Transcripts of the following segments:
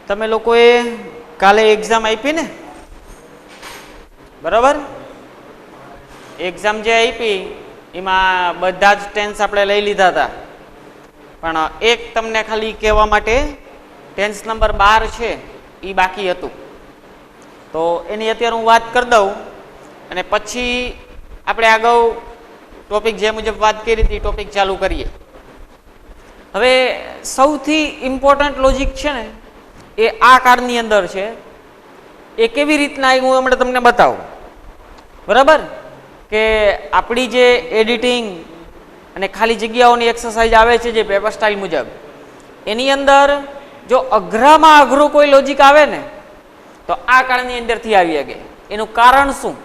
તમે લોકોએ કાલે એક્ઝામ આપી ને, બરાબર? એક્ઝામ જે આપી એમાં બધા જ ટેન્સ આપણે લઈ લીધા હતા, પણ એક તમને ખાલી કહેવા માટે ટેન્સ નંબર 12 છે એ બાકી હતું, તો એની અત્યારે હું વાત કરી દઉં અને પછી આપણે આગળ ટોપિક જે મુજબ વાત કરી હતી ટોપિક ચાલુ કરીએ. હવે સૌથી ઇમ્પોર્ટન્ટ લોજિક છે ને એ આ કાળની અંદર છે. એ કેવી રીતના હું હમણાં તમને બતાવું, બરાબર? કે આપણી જે એડિટિંગ અને ખાલી જગ્યાઓની એક્સરસાઇઝ આવે છે જે પેપર સ્ટાઇલ મુજબ, એની અંદર જો અઘરામાં અઘરું કોઈ લોજિક આવે ને તો આ કાળની અંદરથી આવી શકે. એનું કારણ શું?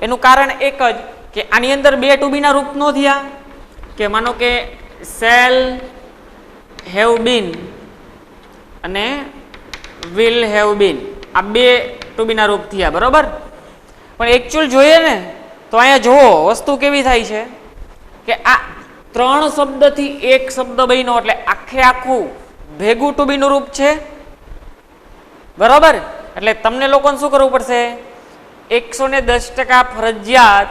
એનું કારણ એક જ કે આની અંદર બે ટુ બીના રૂપ નો થયા કે માનો કે શેલ હેવ બીન અને વિલ હેવ બીન, આ બે ટુ બીના રૂપ થયા, બરોબર? પણ એકચ્યુઅલ જોઈએ ને તો અહીંયા જુઓ વસ્તુ કેવી થાય છે કે આ ત્રણ શબ્દથી એક શબ્દ બન્યો એટલે આખે આખું ભેગું ટુ બીનું રૂપ છે, બરોબર? એટલે તમને લોકોને શું કરવું પડશે? 110% ફરજિયાત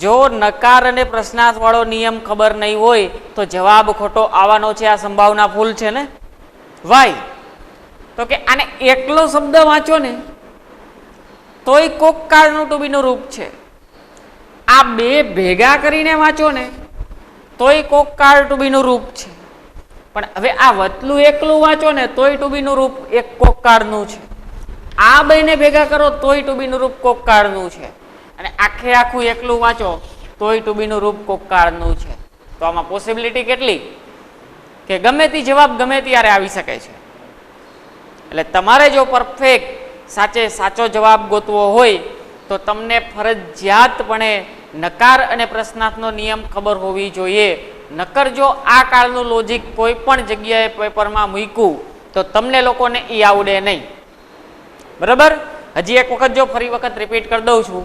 જો નકાર અને પ્રશ્નાર્થ વાળો નિયમ ખબર નહીં હોય તો જવાબ ખોટો આવવાનો છે. આ સંભાવના ફૂલ છે ને. વાય તો કે આને એકલો શબ્દ વાંચો ને તોય કોક કાળનું ટુ બીનું રૂપ છે, આ બે ભેગા કરીને વાંચો ને તોય કોક કાળ ટુ બીનું રૂપ છે, પણ હવે આ વતલું એકલું વાંચો ને તોય ટુ બીનું રૂપ એક કોક કાળનું છે, આ બેને ભેગા કરો તોય ટુ બીનું રૂપ કોક કાળનું છે, અને આખે આખું એકલું વાંચો તોય ટુ બીનું રૂપ કોક કાળનું છે. તો આમાં પોસિબિલિટી કેટલી કે ગમે તે જવાબ ગમે ત્યારે આવી શકે છે. એટલે તમારે જો પરફેક્ટ સાચો જવાબ ગોતવો હોય તો તમને ફરજિયાતપણે નકાર અને પ્રશ્નાર્થનો નિયમ ખબર હોવી જોઈએ. નકર જો આ કાળનું લોજિક કોઈ પણ જગ્યાએ પેપરમાં મૂક્યું તો તમને લોકોને એ આવડે નહીં, બરાબર? હજી એક વખત જો ફરી વખત રિપીટ કરી દઉં છું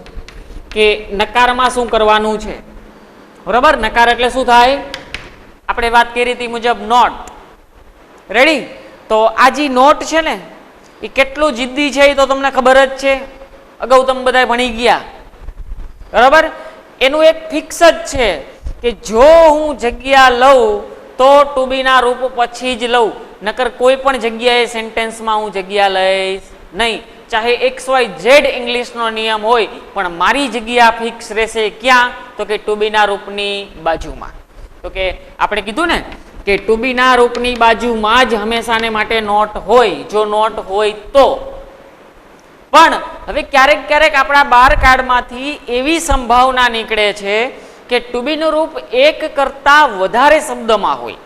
કે નકારમાં શું કરવાનું છે, બરાબર? નકાર એટલે શું થાય? આપણે વાત કરી હતી મુજબ નોટ. રેડી? તો આ જે નોટ છે ને એ કેટલું જિદ્દી છે એ તો તમને ખબર જ છે, અગાઉ તમે બધા ભણી ગયા, બરાબર? એનું એક ફિક્સ જ છે કે જો હું જગ્યા લઉં તો ટુ બીના રૂપ પછી જ લઉં, નકર કોઈ પણ જગ્યાએ સેન્ટેન્સમાં હું જગ્યા લઈશ નહીં. ચાહે XYZ ઇંગ્લિશનો નિયમ હોય પણ મારી જગ્યા ફિક્સ રહેશે ક્યાં? તો કે ટુ બીના રૂપની બાજુમાં. તો કે આપણે કીધું ને કે ટુ બીના રૂપની બાજુમાં જ હંમેશાને માટે નોટ હોય, જો નોટ હોય તો. પણ હવે ક્યારેક ક્યારેક આપણા 12 કાર્ડમાંથી એવી સંભાવના નીકળે છે કે ટુ બીનું રૂપ એક કરતા વધારે શબ્દમાં હોય.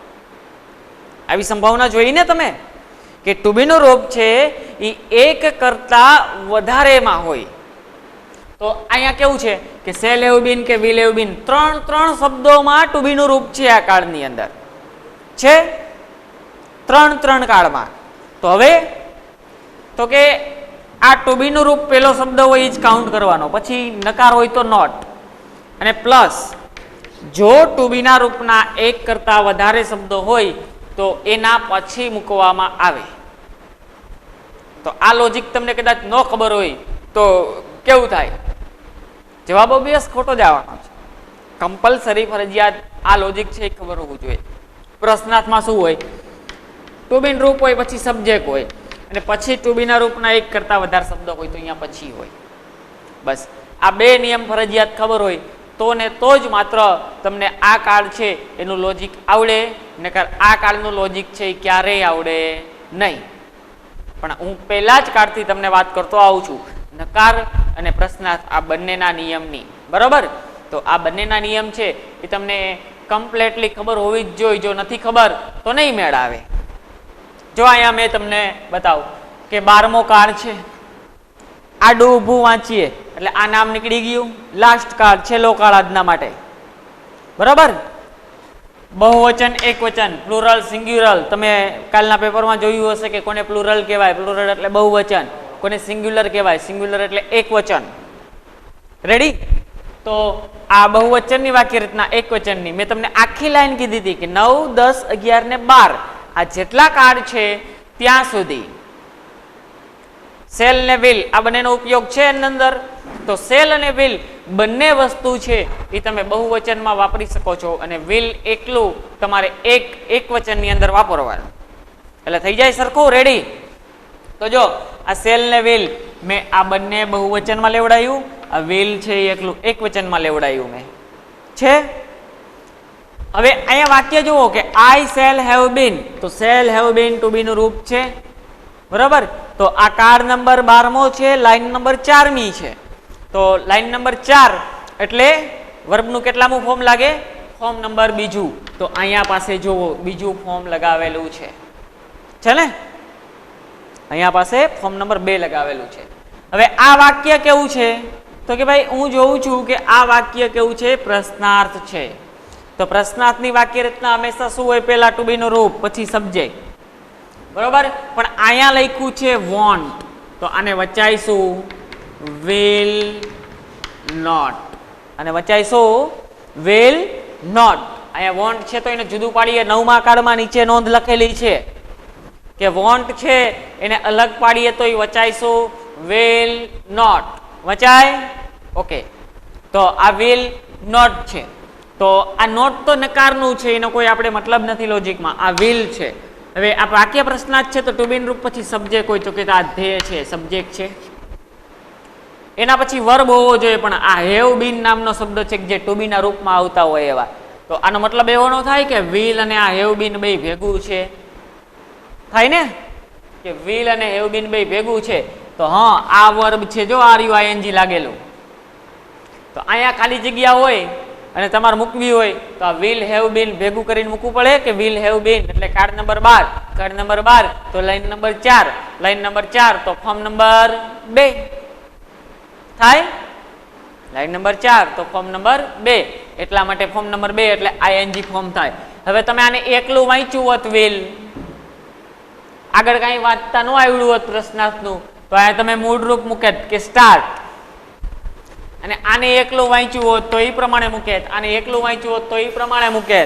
આવી સંભાવના જોઈ ને તમે કે ટુ બીનું રૂપ છે એ એક કરતા વધારેમાં હોય. તો અહીંયા કેવું છે કે શેલ હેવ બીન કે વિલ હેવ બીન, ત્રણ શબ્દોમાં ટુ બીનું રૂપ છે આ કાળની અંદર છે, ત્રણ કાળમાં. તો હવે તો કે આ ટુ બીનું રૂપ પેલો શબ્દ હોય એ જ કાઉન્ટ કરવાનો, પછી નકાર હોય તો નોટ, અને પ્લસ જો ટુ બીના રૂપના એક કરતા વધારે શબ્દો હોય તો એના પછી મૂકવામાં આવે. તો આ લોજિક તમને કદાચ ન ખબર હોય તો કેવું થાય? જવાબ ઓબ્વિયસ ખોટો જ આવવાનો છે. કમ્પલસરી ફરજિયાત આ લોજિક છે એ ખબર હોવું જોઈએ. પ્રશ્નાર્થમાં શું હોય? ટુ બીનું રૂપ હોય પછી સબ્જેક્ટ હોય અને પછી ટુ બીના રૂપના એક કરતા વધારે શબ્દો હોય તો અહીંયા પછી હોય. બસ આ બે નિયમ ફરજિયાત ખબર હોય તો ને તો જ માત્ર તમને આ કાળ છે એનું લોજિક આવડે, નકર આ કાળનું લોજિક છે એ ક્યારેય આવડે નહીં. પણ હું પહેલા જ કાળથી તમને વાત કરતો આવું છું નકાર અને પ્રશ્નાર્થ આ બંનેના નિયમની, બરાબર? તો આ બંનેના નિયમ છે એ તમને કમ્પ્લીટલી ખબર હોવી જ જોઈએ. જો નથી ખબર તો નહીં મેળ આવે. જો અહીંયા મેં તમને બતાવું કે 12મો કાળ છે, આડું ઊભું વાંચીએ એટલે આ નામ નીકળી ગયું. લાસ્ટ કાળ, છેલ્લો કાળ આજના માટે, બરાબર? બહુવચન એકવચન, પ્લુરલ સિંગ્યુલર, તમે કાલના પેપરમાં જોયું હશે કે કોને પ્લુરલ કહેવાય, પ્લુરલ એટલે બહુવચન, કોને સિંગ્યુલર કહેવાય, સિંગ્યુલર એટલે એકવચન. રેડી? તો આ બહુવચનની વાક્ય રચના એકવચનની મેં તમને આખી લાઈન કીધી હતી કે 9, 10, 11 ને 12 આ જેટલા કાળ છે ત્યાં સુધી સેલ ને વ્હીલ આ બંનેનો ઉપયોગ છે એની અંદર. તો સેલ અને વ્હીલ બંને વસ્તુ છે એ તમે બહુવચનમાં વાપરી શકો છો અને વ્હીલ એકલું તમારે એક વચનની અંદર વાપરવાનું એટલે થઈ જાય સરખું રેડી. તો જો આ સેલ ને વ્હીલ મેં આ બંને બહુવચનમાં લેવડાયું, આ વ્હીલ છે એ એકલું એક વચનમાં લેવડાયું મેં છે. હવે અહીંયા વાક્ય જુઓ કે આઈ શેલ હેવ બીન, તો શેલ હેવ બીન ટુ બી નું રૂપ છે બરાબર. તો આ કાર્ડ નંબર 12મો છે, લાઈન નંબર 4મી છે. તો લાઈન નંબર 4 એટલે વર્બનું કેટલામું ફોર્મ લાગે? ફોર્મ નંબર બીજું. તો અહીંયા પાસે જુઓ બીજું ફોર્મ લગાવેલું છે ને, અહીંયા પાસે ફોર્મ નંબર 2 લગાવેલું છે. હવે આ વાક્ય કેવું છે? તો કે ભાઈ હું જોઉં છું કે આ વાક્ય કેવું છે? પ્રશ્નાર્થ છે. તો પ્રશ્નાર્થની વાક્ય રચના હંમેશા શું હોય? પહેલા ટુ બી નું રૂપ, પછી સબ્જેક્ટ બરોબર. પણ અહીંયા લખ્યું છે વોન્ટ, તો આને વચાઈશું will not, અને વચાઈશું will not. અહીંયા વોન્ટ છે તો એને જુદું પાડીએ. 9મા કાર્ડમાં નીચે નોંધ લખેલી છે કે વોન્ટ છે એને અલગ પાડીએ તો એ વચાઈશું will not. વચાય? ઓકે. તો આ will not છે. તો આ નોટ તો નકારનું છે, એનો કોઈ આપણે મતલબ નથી લોજિકમાં. આ will છે. હવે આ વાક્ય પ્રશ્નાર્થ છે તો ટુ બી રૂપ પછી સબ્જેક્ટ હોય, તો કે આ ધ્યેય છે, સબ્જેક્ટ છે. એના પછી વર્બ હોવો જોઈએ, પણ આ હેવ બીન નામનો શબ્દ છે જે ટુ બી ના રૂપમાં આવતા હોય એવા. તો આનો મતલબ એવો ન થાય કે વિલ અને આ હેવ બીન બે ભેગું છે, થાય ને કે વિલ અને હેવ બીન બે ભેગું છે. તો હા આ વર્બ છે જો RUING લાગેલું, તો અહીંયા ખાલી જગ્યા હોય અને તમારે મૂકવી હોય તો આ વિલ હેવ બીન ભેગું કરીને મૂકવું પડે કે વિલ હેવ બીન. એટલે કાર્ડ નંબર 12, કાર્ડ નંબર 12 તો લાઈન નંબર 4, લાઈન નંબર 4 તો ફોર્મ નંબર 2 થાય. લાઈન નંબર 4 તો ફોર્મ નંબર 2, એટલા માટે ફોર્મ નંબર 2 એટલે ING ફોર્મ થાય. હવે તમે આને એકલું વાંચ્યું હોત વિલ, આગળ કાંઈ વાંચતા ન આવડ્યું હોત પ્રશ્નાર્થનું, તો અહીંયા તમે મૂળ રૂપ મૂકે કે સ્ટાર્ટ, અને આને એકલું વાંચ્યું હોત તો એ પ્રમાણે મૂકે, આને એકલું વાંચ્યું હોત તો એ પ્રમાણે મૂકે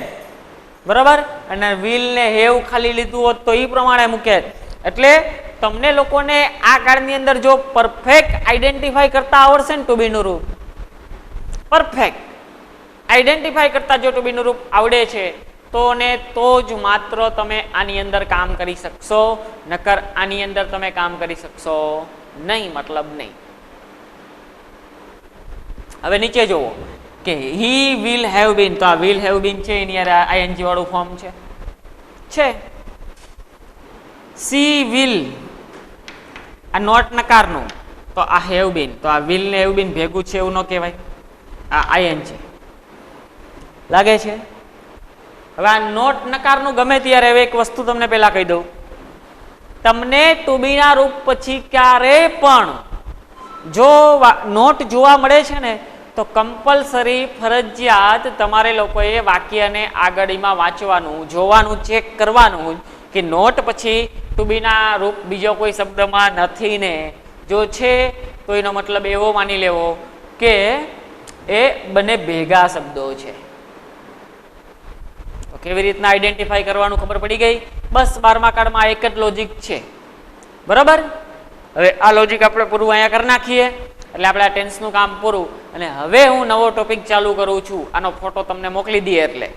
બરાબર. અને વિલ ને હેવ ખાલી લીધું હોત તો એ પ્રમાણે મૂકે. એટલે તમને લોકોને આ કાર્ડની અંદર જો પરફેક્ટ આઈડેન્ટિફાઈ કરતા આવડશે ને ટુ બી નું રૂપ, પરફેક્ટ આઈડેન્ટિફાઈ કરતા જો ટુ બી નું રૂપ આવડે છે તો જ માત્ર તમે આની અંદર કામ કરી શકશો, નકર આની અંદર તમે કામ કરી શકશો નહીં, મતલબ નહીં. હવે નીચે જુઓ કે હી વિલ હેવ બીન, તો આ વિલ હેવ બીન છે એની ING વાળું ફોર્મ છે. સી વિલ આ નોટ નકારનું, તો આ હેવ બીન, તો આ વિલ ને હેવ બીન ભેગું છે એવું ન કહેવાય, આ ING લાગે છે. હવે આ નોટ નકારનું ગમે ત્યારે, હવે એક વસ્તુ તમને પહેલા કહી દઉં, તમને ટુ બી ના રૂપ પછી ક્યારે પણ જો નોટ જોવા મળે છે ને તો કમ્પલસરી ફરજિયાત તમારે લોકોએ વાક્યને આગળમાં વાંચવાનું, જોવાનું, ચેક કરવાનું કે નોટ પછી ટુ બી ના રૂપ બીજો કોઈ શબ્દમાં નથી ને. જો છે તો એનો મતલબ એવો માની લેવો કે એ બંને ભેગા શબ્દો છે. તો કેવી રીતના આઈડેન્ટિફાઈ કરવાનું ખબર પડી ગઈ? બસ 12મા કાર્ડમાં એક જ લોજિક છે બરાબર. હવે આ લોજિક આપણે પૂરું અહીંયા કરી નાખીએ એટલે આપણે આ ટેન્સનું કામ પૂરું. અને હવે હું નવો ટોપિક ચાલુ કરું છું, આનો ફોટો તમને મોકલી દઈએ એટલે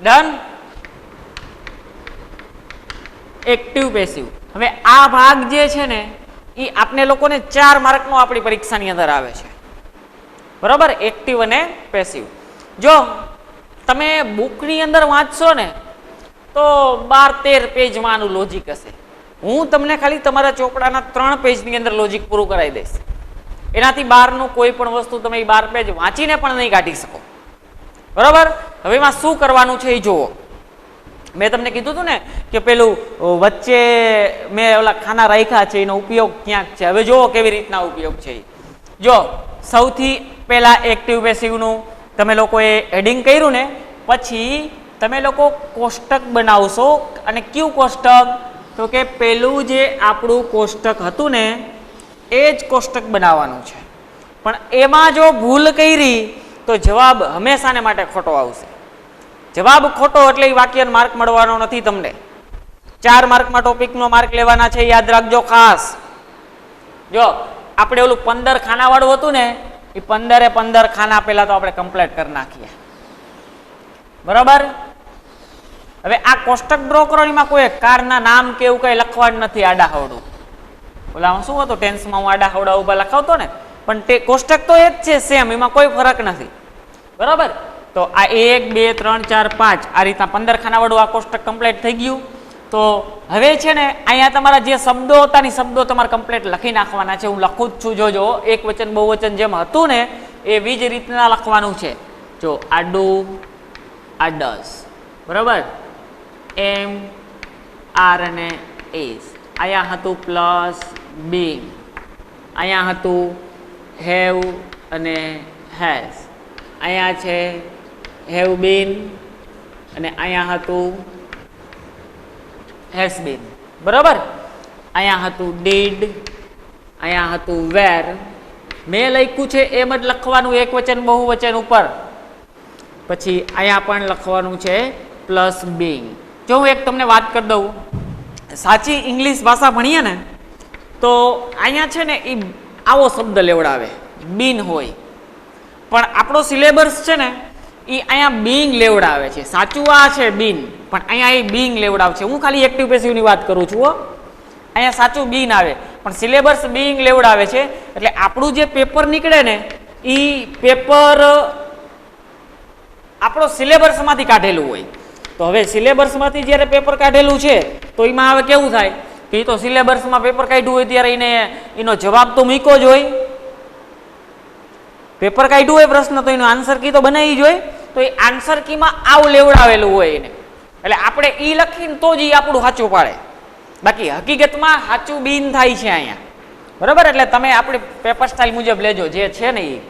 ડન. Active passive. હવે આ ભાગ જે છે ને એ આપને લોકોને 4 માર્કનો આપણી પરીક્ષાની અંદર આવે છે બરાબર, એક્ટિવ અને પેસિવ. જો તમે બુકની અંદર વાંચશો ને તો 12-13 પેજમાં આનું લોજિક હશે. હું તમને ખાલી તમારા ચોપડાના 3 પેજની અંદર લોજિક પૂરું કરાવી દઈશ. એનાથી બહારનું કોઈ પણ વસ્તુ તમે 12 પેજ વાંચીને પણ નહીં કાઢી શકો બરાબર. હવે એમાં શું કરવાનું છે એ જુઓ. મેં તમને કીધું હતું ને કે પેલું વચ્ચે મેં ઓલા ખાના રાખ્યા છે, એનો ઉપયોગ ક્યાંક છે. હવે જુઓ કેવી રીતના ઉપયોગ છે. જો સૌથી પહેલા એક્ટિવ પેસિવનું તમે લોકોએ હેડિંગ કર્યું ને પછી તમે લોકો કોષ્ટક બનાવશો. અને કયું કોષ્ટક? તો કે પેલું જે આપણું કોષ્ટક હતું ને એ જ કોષ્ટક બનાવવાનું છે. પણ એમાં જો ભૂલ કરી તો જવાબ હંમેશાને માટે ખોટો આવશે. જવાબ ખોટો એટલે એ વાક્યનો માર્ક મળવાનો નથી તમને. 4 માર્કમાં ટોપિકનો માર્ક લેવાના છે, યાદ રાખજો ખાસ. જો આપણે ઓલું 15 ખાના વાળું હતું ને, એ 15 ખાના પહેલા તો આપણે કમ્પ્લીટ કરી નાખીએ. બરાબર. હવે આ કોષ્ટક ડ્રો કરો, એમાં કોઈ કારના નામ કે એવું કઈ લખવાનું નથી આડા હવડું. ઓલામાં શું હતું ટેન્સમાં હું આડા હવડા ઉભા લખાવતો ને, પણ તે કોષ્ટક તો એ જ છે સેમ, એમાં કોઈ ફરક નથી. બરાબર. તો આ 1 2 3 4 5 આ રીતના 15 ખાના વાળું આ કોષ્ટક કમ્પ્લીટ થઈ ગયું. તો હવે છે ને અહીંયા તમારા જે શબ્દો હતા ને શબ્દો તમારે કમ્પ્લીટ લખી નાખવાના છે. હું લખું જ છું, જોજો. એક વચન બહુવચન જેમ હતું ને એવી જ રીતના લખવાનું છે. જો આ ડુ, આ ડઝ, બરાબર, એમ, આર અને એસ. અહીંયા હતું પ્લસ બી, અહીંયા હતું હેવ અને હેઝ, અહીંયા છે હેવ બીન અને અહીંયા હતું હેઝ બીન. બરાબર. અહીંયા હતું ડીડ, અહીંયા હતું વેર. મેં લખ્યું છે એમ જ લખવાનું એક વચન બહુવચન ઉપર. પછી અહીંયા પણ લખવાનું છે પ્લસ બીંગ. જો હું એક તમને વાત કરી દઉં, સાચી ઇંગ્લિશ ભાષા ભણીએ ને તો અહીંયા છે ને એ આવો શબ્દ લેવડાવે, બીન હોય, પણ આપણો સિલેબસ છે ને એ અહીંયા બીંગ લેવડાવે છે. સાચું આ છે બીન, પણ અહીંયા એ બીંગ લેવડાવે છે. હું ખાલી એક્ટિવ પેસિવની વાત કરું છું. અહીંયા સાચું બીન આવે, પણ સિલેબસ બીંગ લેવડાવે છે. એટલે આપણું જે પેપર નીકળે ને એ પેપર આપણો સિલેબસમાંથી કાઢેલું હોય. તો હવે સિલેબસમાંથી જ્યારે પેપર કાઢેલું છે તો એમાં હવે કેવું થાય કે એ તો સિલેબસમાં પેપર કાઢ્યું હોય ત્યારે એનો જવાબ તો મૂક્યો જ હોય. પેપર કાઢ્યું હોય પ્રશ્ન તો એનો આન્સર કી તો બનાવી જ હોય. તો એ આન્સર કીમાં આવું લેવડાવેલું હોય એને, એટલે આપણે ઈ લખીને તો જ એ આપણું સાચું પાડે. બાકી હકીકતમાં સાચું બીન થાય છે અહીંયા. બરાબર. એટલે તમે આપણી પેપર સ્ટાઇલ મુજબ લેજો. જે છે ને એ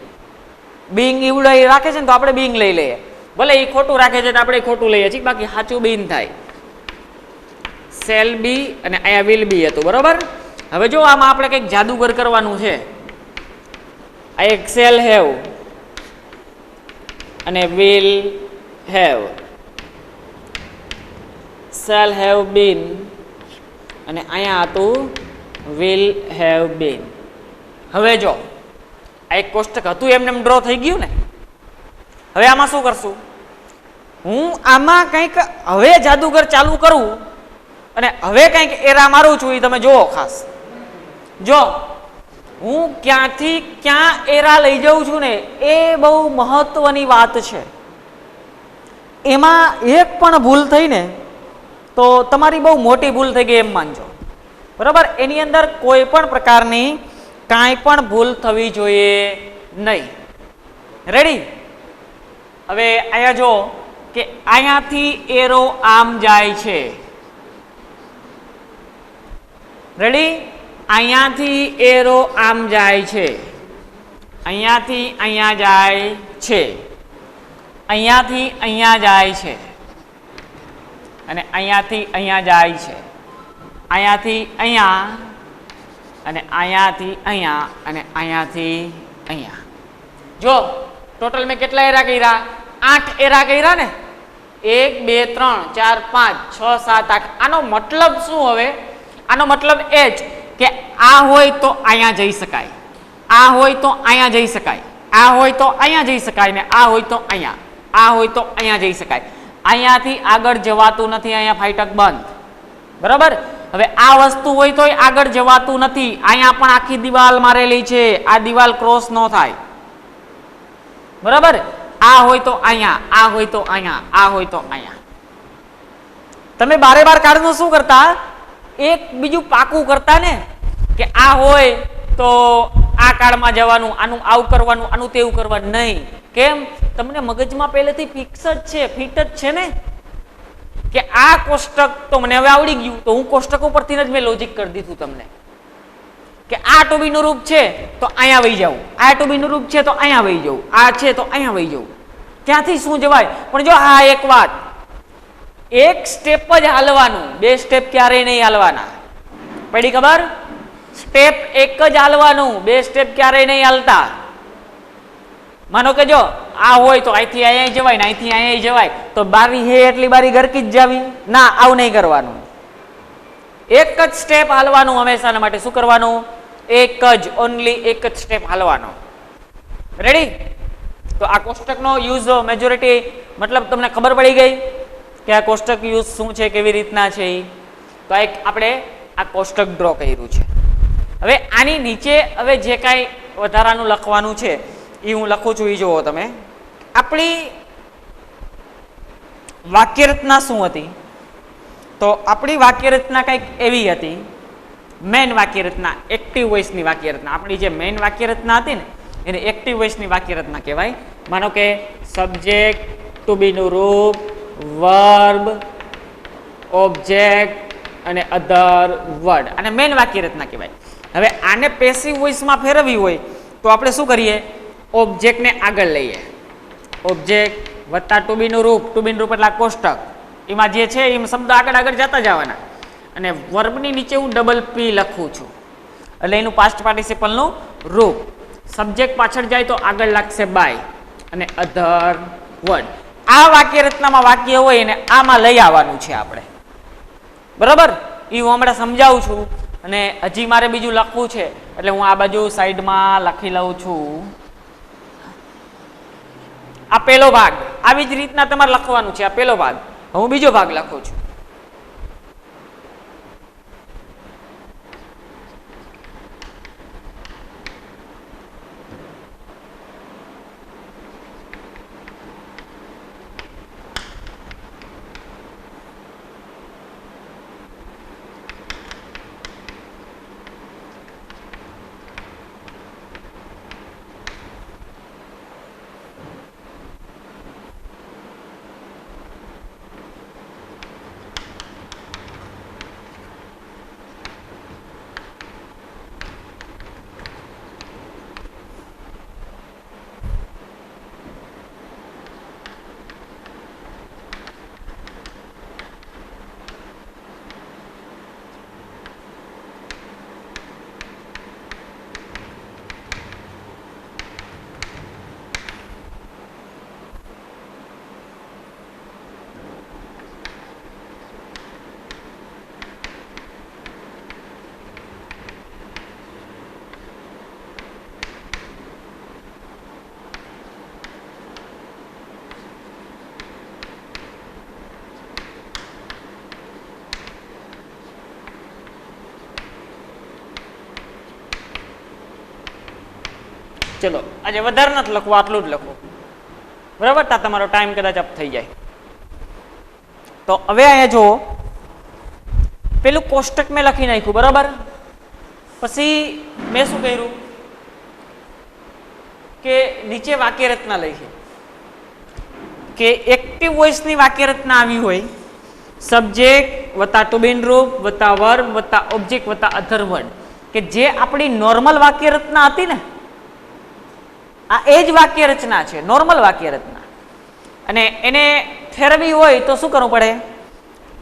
બીંગ ઈવડાઈ રાખે છે ને તો આપણે બીંગ લઈ લઈએ, ભલે એ ખોટું રાખે છે આપણે ખોટું લઈએ છીએ, બાકી સાચું બીન થાય. સેલ બી અને અહીંયા વિલ બી હતું. બરાબર. હવે જો આમાં આપણે કંઈક જાદુગર કરવાનું છે. આ એક સેલ હેવ અને will have, cell have been અને અહીંયા હતું વિલ હેવ બીન. હવે જો આ એક કોષ્ટક હતું એમને ડ્રો થઈ ગયું ને. હવે આમાં શું કરશું, હું આમાં કંઈક હવે જાદુગર ચાલુ કરું અને હવે કંઈક એરા મારું છું. એ તમે જુઓ ખાસ. જો હું ક્યાંથી ક્યાં એરા લઈ જાઉં છું ને એ બહુ મહત્વની વાત છે. એમાં એક પણ ભૂલ થઈ ને તો તમારી બહુ મોટી ભૂલ થઈ ગઈ એમ માનજો. બરાબર. એની અંદર કોઈ પણ પ્રકારની કાંઈ પણ ભૂલ થવી જોઈએ નહીં. રેડી. હવે અહીંયા જો કે અહીંયાથી એરો આમ જાય છે. રેડી. અહીંયાથી એરો આમ જાય છે, અહીંયાથી અહીંયા જાય છે, અહીંયાથી અહીંયા જાય છે અને અહીંયાથી અહીંયા જાય છે, અહીંયાથી અહીંયા અને અહીંયાથી અહીંયા અને અહીંયાથી અહીંયા. જો ટોટલ મેં કેટલા એરા કર્યા? 8 એરા કર્યા ને. 1 2 3 4 5 6 7 8. આનો મતલબ શું? હવે આનો મતલબ એ જ કે આ હોય તો અહીંયા જઈ શકાય, આ હોય તો અહીંયા જઈ શકાય, આ હોય તો અહીંયા જઈ શકાય ને આ હોય તો અહીંયા, આ હોય તો અહીંયા જઈ શકાય. અહીંયાથી આગળ જવાતું નથી, અહીંયા ફાટક બંધ. બરાબર. હવે આ વસ્તુ હોય તો આગળ જવાતું નથી. અહીંયા પણ આખી દિવાલ મારેલી છે, આ દિવાલ ક્રોસ ન થાય. બરાબર. આ હોય તો અહીંયા, આ હોય તો અહીંયા, આ હોય તો અહીંયા. તમે બારે બાર કાળનું શું કરતા? એક બીજું પાકું કરતા ને કે આ હોય તો આ કાળમાં જવાનું, આનું આવું કરવાનું, આનું તેવું કરવાનું. નહીં. કેમ? તમને મગજમાં પહેલેથી ફિક્સ જ છે, ફિટ જ છે ને કે આ કોષ્ટક તો મને હવે આવડી ગયું, તો હું કોષ્ટક ઉપરથી જ મેં લોજિક કરી દીધું તમને કે આ ટોબીનું રૂપ છે તો અહીંયા વહી જાઉં, આ ટોબીનું રૂપ છે તો અહીંયા વહી જાઉં, આ છે તો અહીંયા વહી જાઉં. ત્યાંથી શું જવાય? પણ જો આ એક વાત, એક સ્ટેપ જ હાલવાનું, 2 સ્ટેપ ક્યારેય નહીં હાલવાના. પડી ખબર? સ્ટેપ એક જ હાલવાનું, 2 સ્ટેપ ક્યારેય નહીં હાલતા. માનો કે જો આ હોય તો અહીંથી અહીંયા જવાય ને અહીંથી અહીંયા જવાય, તો બારી હે એટલી બારી ગરકી જ જાવી ના, આવું નહીં કરવાનું. એક જ સ્ટેપ હાલવાનું હંમેશાના માટે. શું કરવાનું? એક જ, ઓનલી એક જ સ્ટેપ હાલવાનો. રેડી? તો આ કોષ્ટકનો યુઝ મેજોરિટી મતલબ તમને ખબર પડી ગઈ કે આ કોષ્ટક યુઝ શું છે, કેવી રીતના છે. તો એક આપણે આ કોષ્ટક ડ્રો કર્યું છે. હવે આની નીચે હવે જે કાંઈ વધારાનું લખવાનું છે એ હું લખું છું, એ જુઓ તમે. આપણી વાક્ય રચના શું હતી? તો આપણી વાક્ય રચના કંઈક એવી હતી, મેન વાક્ય રચના, એક્ટિવ વોઇસની વાક્ય રચના. આપણી જે મેન વાક્ય રચના હતી ને એને એક્ટિવ વોઇસની વાક્ય રચના કહેવાય. માનો કે સબ્જેક્ટ, ટુ બી નું રૂપ, વર્બ, ઓબ્જેક્ટ અને અધર વર્ડ, અને મેન વાક્ય રચના કહેવાય. હવે આને પેસિવ વોઇસમાં ફેરવવી હોય તો આપણે શું કરીએ? ઓબ્જેક્ટને આગળ લઈએ. ઓબ્જેક્ટ વત્તા ટુ બી નું રૂપ, ટુ બી નું રૂપ એટલે કોષ્ટક, એમાં જે છે એ શબ્દ આગળ આગળ જતા જવાના. અને વર્બની નીચે હું ડબલ પી લખું છું એટલે એનું પાસ્ટ પાર્ટિસિપલનું રૂપ. સબ્જેક્ટ પાછળ જાય તો આગળ લાગશે બાય અને અધર વર્ડ. આ વાક્ય રચનામાં વાક્ય હોય અને આમાં લઈ આવવાનું છે આપણે. બરાબર? એ હું હમણાં સમજાવું છું. અને હજી મારે બીજું લખવું છે એટલે હું આ બાજુ સાઈડમાં લખી લઉં છું. આ પહેલો ભાગ આવી જ રીતના તમારે લખવાનું છે. આ પહેલો ભાગ. હું બીજો ભાગ લખું છું. ચલો આજે વધારે નથી લખવું, આટલું જ લખવું. બરાબર? તા તમારો ટાઈમ કદાચ અપ થઈ જાય. તો હવે અહીંયા જુઓ, પેલું કોષ્ટક મેં લખી નાખ્યું. બરાબર? પછી મેં શું કર્યું કે નીચે વાક્ય રચના લખી કે એક્ટિવ વોઇસની વાક્ય રચના આવી હોય, સબ્જેક્ટ વત્તા ટુ બી રૂપ વત્તા વર્બ વત્તા ઓબ્જેક્ટ વત્તા અધર વર્ડ, કે જે આપણી નોર્મલ વાક્ય રચના હતી ને, આ એ જ વાક્ય રચના છે, નોર્મલ વાક્ય રચના. અને એને ફેરવી હોય તો શું કરવું પડે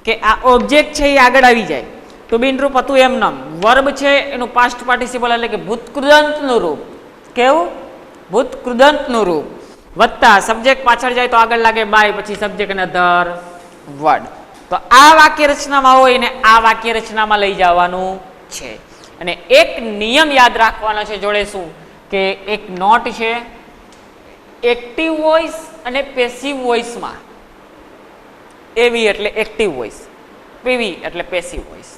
કે આ ઓબ્જેક્ટ છે એ આગળ આવી જાય. ટુ બી રૂપ હતું એમ નામ. વર્બ છે એનું પાસ્ટ પાર્ટિસિપલ એટલે કે ભૂતકૃદંતનું રૂપ. કેવું? ભૂતકૃદંતનું રૂપ. વત્તા સબ્જેક્ટ પાછળ જાય તો આગળ લાગે બાય, પછી સબ્જેક્ટ અને અધર વર્ડ. તો આ વાક્ય રચનામાં હોય ને આ વાક્ય રચનામાં લઈ જવાનું છે. અને એક નિયમ યાદ રાખવાનો છે જોડે, શું કે એક નોટ છે, એક્ટિવ વોઇસ અને પેસિવ વોઇસમાં એવી એટલે એક્ટિવ વોઇસ, પીવી એટલે પેસિવ વોઇસ.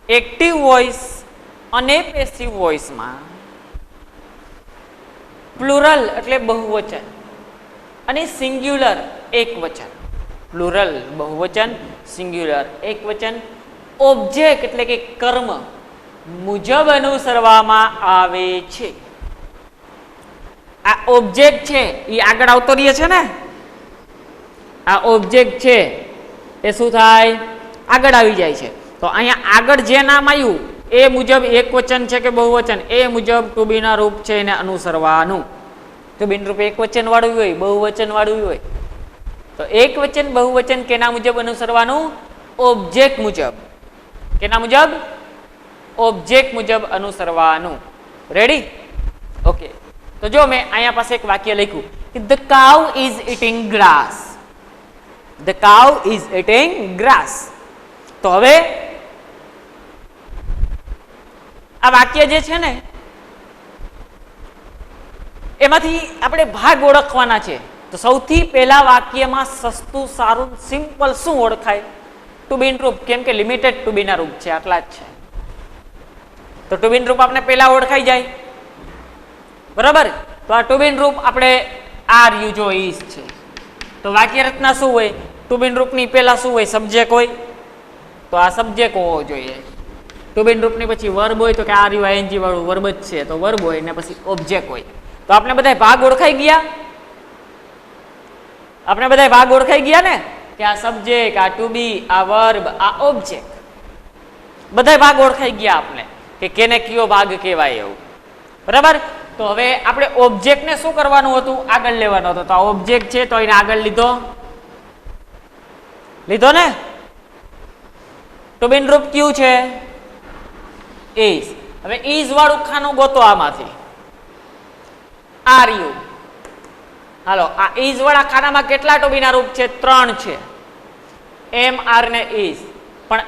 એક્ટિવ વોઇસ અને પેસિવ વોઇસમાં પ્લુરલ એટલે બહુવચન અને સિંગ્યુલર એકવચન. પ્લુરલ બહુવચન, સિંગ્યુલર એકવચન, ઓબ્જેક્ટ એટલે કે કર્મ મુજબ અનુસરવામાં આવે છે. આ ઓબ્જેક્ટ છે એ આગળ આવતો રહે છે ને, આ ઓબ્જેક્ટ છે એ શું થાય? આગળ આવી જાય છે. તો અહીંયા આગળ જે નામ આવ્યું એ મુજબ એકવચન છે કે બહુવચન, એ મુજબ ટુ બી ના રૂપ છે એને અનુસરવાનું. ટુ બી રૂપ એકવચન વાળું હોય, બહુવચન વાળું હોય, તો એકવચન બહુવચન કેના મુજબ અનુસરવાનું? ઓબ્જેક્ટ મુજબ. કેના મુજબ? ઓબ્જેક્ટ મુજબ અનુસરવાનું. રેડી? ઓકે. તો જો મેં અહીંયા પાસે એક વાક્ય લખ્યું કે the cow is eating grass. The cow is eating grass. તો હવે આ વાક્ય જે છે ને એમાંથી આપણે ભાગ ઓળખવાના છે. તો સૌથી પહેલા વાક્યમાં સસ્તું, સારું, સિમ્પલ શું ઓળખાય? ટુ બીન રૂપ, કેમ કે લિમિટેડ ટુ બી ના રૂપ છે, આટલા જ છે. તો ટુ બીન રૂપ આપણે પહેલા ઓળખાઈ જાય, બરાબર. તો આ ટુ બીન રૂપ આપણે આર યુ જો ઇઝ છે. તો વાક્ય રચના શું હોય? ટુ બીન રૂપની પહેલા શું હોય? સબ્જેક્ટ હોય, તો આ સબ્જેક્ટ હોવો જોઈએ. ટુ બીન રૂપની પછી વર્બ હોય, તો કે આર યુ આઈએનજી વાળું વર્બ જ છે, તો વર્બ હોય ને પછી ઓબ્જેક્ટ હોય. તો આપણે બધા ભાગ ઓળખાઈ ગયા, આપણે બધા ભાગ ઓળખાઈ ગયા ને, કે આ સબ્જેક્ટ, આ ટુ બી, આ વર્બ, આ ઓબ્જેક્ટ, બધા ભાગ ઓળખાઈ ગયા આપણે કે કેને કયો ભાગ કહેવાય એવું, બરાબર. તો હવે આપણે ઓબ્જેક્ટ ને શું કરવાનું હતું? આગળ લેવાનો હતો. તો આ ઓબ્જેક્ટ છે તો એને આગળ લીધો ને. ટુ બીન રૂપ કયું છે? ઇઝ. હવે ઇઝ વાળું ખાનું ગોતો આમાંથી. Are you. હાલો, આ ઇઝ વાળા ખાનામાં કેટલા ટુ બી ના રૂપ છે? 3 છે, એમ, આર ને ઇઝ. પણ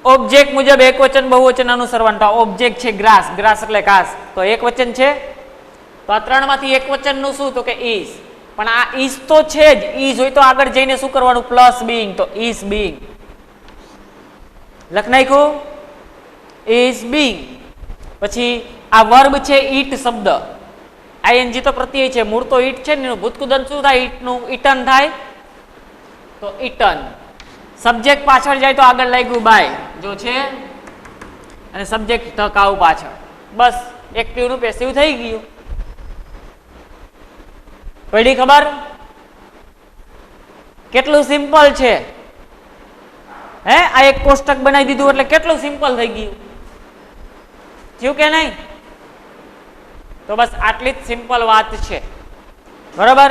ઓબ્જેક્ટ મુજબ એક વચન બહુવચન અનુસરવાનું. તો ઓબ્જેક્ટ છે ગ્રાસ, ગ્રાસ એટલે ઘાસ, તો એક વચન છે. તો આ 3 માંથી એક વચન નું શું? તો કે ઇઝ. પણ આ ઇઝ તો છે જ, ઇઝ હોય તો આગળ જઈને શું કરવાનું? Plus being. તો ઇઝ બીઇંગ લખ નાખ્યું, ઇઝ બીઇંગ. પછી આ વર્બ છે ઈટ શબ્દ, આઈએનજી તો પ્રત્યય છે, મૂળ તો ઈટ છે ને, એનું ભૂતકૃદંત શું થાય? ઈટનું ઈટન થાય, તો ઈટન. સબ્જેક્ટ પાછળ જાય તો આગળ લાગ્યું બાય જો છે, અને સબ્જેક્ટ ટકાઉ પાછળ. બસ એક્ટિવ નું પેસિવ થઈ ગયું. પડી ખબર? કેટલું સિમ્પલ છે હે? આ એક કોષ્ટક બનાવી દીધું એટલે કેટલું સિમ્પલ થઈ ગયું, થયું કે નહીં? તો બસ આટલી જ સિમ્પલ વાત છે, બરાબર.